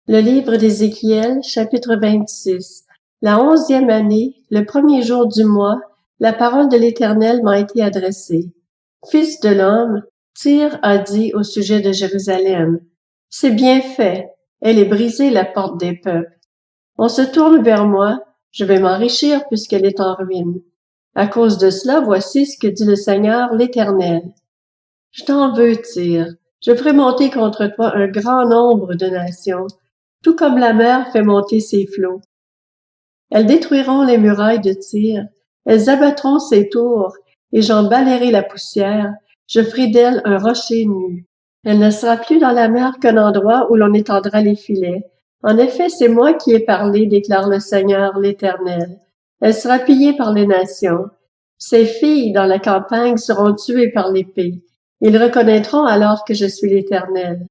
Le livre d'Ézéchiel, chapitre 26. La 11e année, le premier jour du mois, la parole de l'Éternel m'a été adressée. Fils de l'homme, Tyr a dit au sujet de Jérusalem, « C'est bien fait, elle est brisée la porte des peuples. On se tourne vers moi, je vais m'enrichir puisqu'elle est en ruine. À cause de cela, voici ce que dit le Seigneur l'Éternel. Je t'en veux, Tyr, je ferai monter contre toi un grand nombre de nations, tout comme la mer fait monter ses flots. Elles détruiront les murailles de Tyr, elles abattront ses tours, et j'en balayerai la poussière, je ferai d'elle un rocher nu. Elle ne sera plus dans la mer qu'un endroit où l'on étendra les filets. En effet, c'est moi qui ai parlé, déclare le Seigneur l'Éternel. Elle sera pillée par les nations. Ses filles dans la campagne seront tuées par l'épée. Ils reconnaîtront alors que je suis l'Éternel.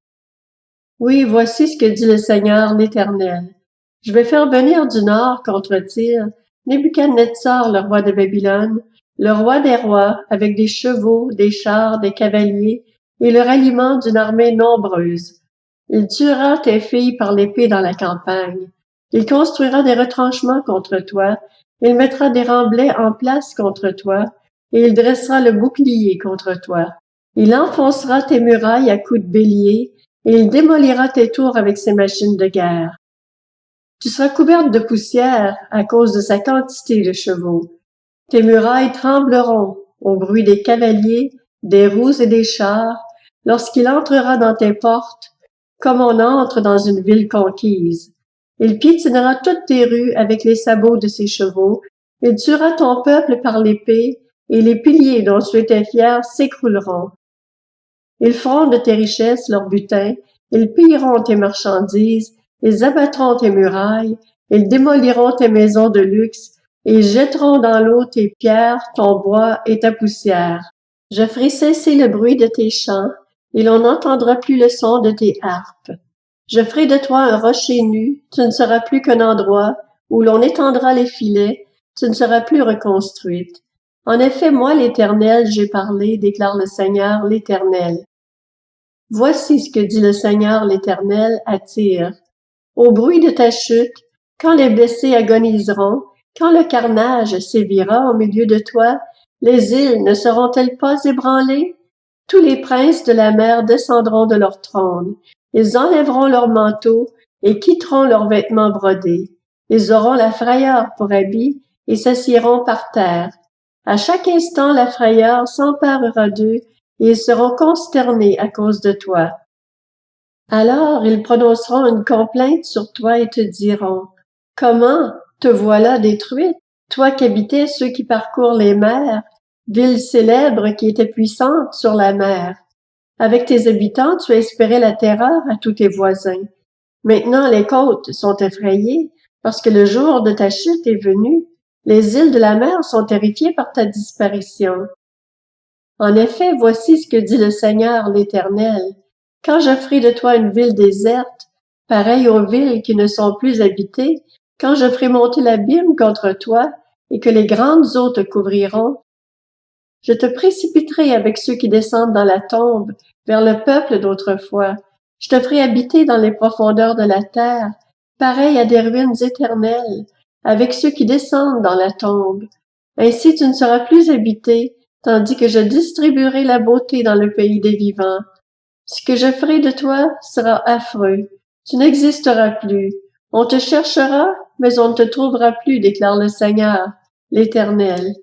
Oui, voici ce que dit le Seigneur l'Éternel. Je vais faire venir du nord contre Tyr Nebuchadnezzar, le roi de Babylone, le roi des rois, avec des chevaux, des chars, des cavaliers, et le ralliement d'une armée nombreuse. Il tuera tes filles par l'épée dans la campagne. Il construira des retranchements contre toi. Il mettra des remblais en place contre toi, et il dressera le bouclier contre toi. Il enfoncera tes murailles à coups de bélier, et il démolira tes tours avec ses machines de guerre. Tu seras couverte de poussière à cause de sa quantité de chevaux. Tes murailles trembleront au bruit des cavaliers, des roues et des chars, lorsqu'il entrera dans tes portes, comme on entre dans une ville conquise. Il piétinera toutes tes rues avec les sabots de ses chevaux, il tuera ton peuple par l'épée, et les piliers dont tu étais fier s'écrouleront. Ils feront de tes richesses leur butin, ils pilleront tes marchandises, ils abattront tes murailles, ils démoliront tes maisons de luxe, et ils jetteront dans l'eau tes pierres, ton bois et ta poussière. Je ferai cesser le bruit de tes chants, et l'on n'entendra plus le son de tes harpes. Je ferai de toi un rocher nu, tu ne seras plus qu'un endroit où l'on étendra les filets, tu ne seras plus reconstruite. En effet, moi, l'Éternel, j'ai parlé, déclare le Seigneur, l'Éternel. Voici ce que dit le Seigneur, l'Éternel, à Tyr. Au bruit de ta chute, quand les blessés agoniseront, quand le carnage sévira au milieu de toi, les îles ne seront-elles pas ébranlées? Tous les princes de la mer descendront de leur trône. Ils enlèveront leurs manteaux et quitteront leurs vêtements brodés. Ils auront la frayeur pour habit et s'assiéront par terre. À chaque instant, la frayeur s'emparera d'eux et ils seront consternés à cause de toi. Alors ils prononceront une complainte sur toi et te diront, « Comment te voilà détruite, toi qu'habitaient ceux qui parcourent les mers, ville célèbre qui était puissante sur la mer. Avec tes habitants, tu espérais la terreur à tous tes voisins. Maintenant les côtes sont effrayées parce que le jour de ta chute est venu. Les îles de la mer sont terrifiées par ta disparition. En effet, voici ce que dit le Seigneur l'Éternel. Quand je ferai de toi une ville déserte, pareille aux villes qui ne sont plus habitées, quand je ferai monter l'abîme contre toi et que les grandes eaux te couvriront, je te précipiterai avec ceux qui descendent dans la tombe vers le peuple d'autrefois. Je te ferai habiter dans les profondeurs de la terre, pareil à des ruines éternelles, avec ceux qui descendent dans la tombe. Ainsi tu ne seras plus habité, tandis que je distribuerai la beauté dans le pays des vivants. Ce que je ferai de toi sera affreux. Tu n'existeras plus. On te cherchera, mais on ne te trouvera plus, déclare le Seigneur, l'Éternel.